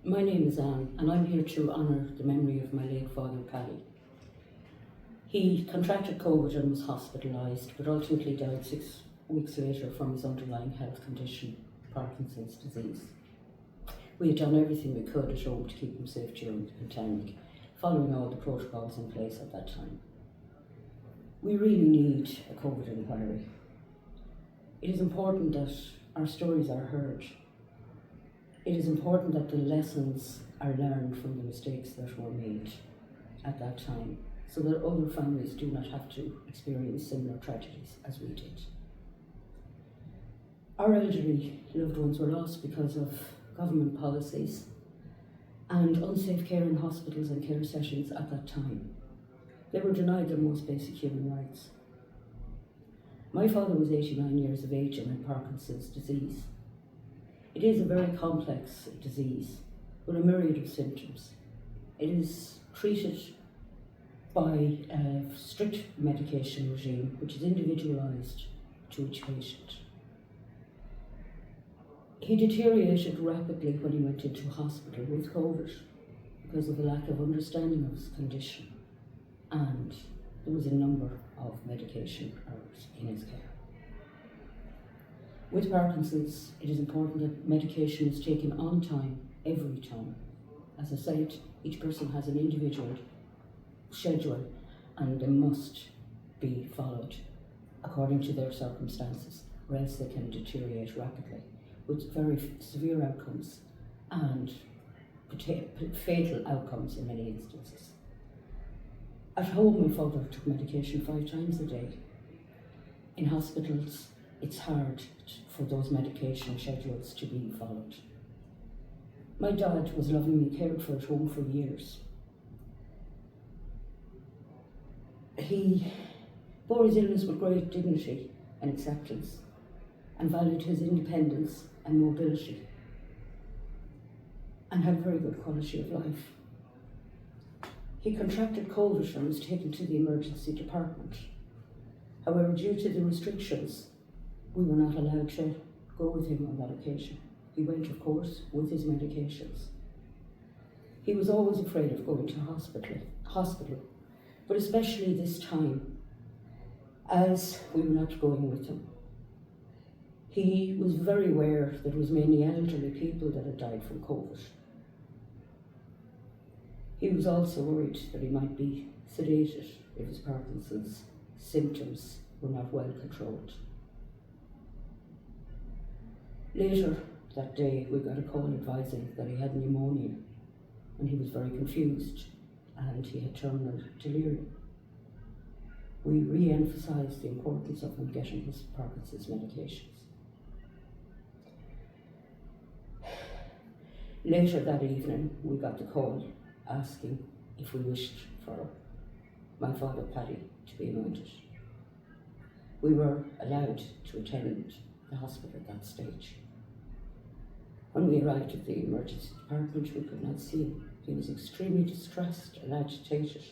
My name is Anne, and I'm here to honour the memory of my late father, Paddy. He contracted COVID and was hospitalised, but ultimately died 6 weeks later from his underlying health condition, Parkinson's disease. We had done everything we could at home to keep him safe during the pandemic, following all the protocols in place at that time. We really need a COVID inquiry. It is important that our stories are heard. It is important that the lessons are learned from the mistakes that were made at that time, so that other families do not have to experience similar tragedies as we did. Our elderly loved ones were lost because of government policies and unsafe care in hospitals and care settings at that time. They were denied their most basic human rights. My father was 89 years of age and had Parkinson's disease. It is a very complex disease with a myriad of symptoms. It is treated by a strict medication regime which is individualised to each patient. He deteriorated rapidly when he went into hospital with COVID because of the lack of understanding of his condition, and there was a number of medication errors in his care. With Parkinson's, it is important that medication is taken on time, every time. As I said, each person has an individual schedule and they must be followed according to their circumstances, or else they can deteriorate rapidly with very severe outcomes and fatal outcomes in many instances. At home, my father took medication 5 times a day. In hospitals, it's hard for those medication schedules to be followed. My dad was lovingly cared for at home for years. He bore his illness with great dignity and acceptance and valued his independence and mobility and had a very good quality of life. He contracted COVID and was taken to the emergency department. However, due to the restrictions, we were not allowed to go with him on that occasion. He went, of course, with his medications. He was always afraid of going to hospital, but especially this time, as we were not going with him. He was very aware that it was mainly elderly people that had died from COVID. He was also worried that he might be sedated if his Parkinson's symptoms were not well controlled. Later that day, we got a call advising that he had pneumonia, and he was very confused, and he had terminal delirium. We re-emphasised the importance of him getting his Parkinson's medications. Later that evening, we got the call asking if we wished for my father, Paddy, to be anointed. We were allowed to attend the hospital at that stage. When we arrived at the emergency department, we could not see him. He was extremely distressed and agitated.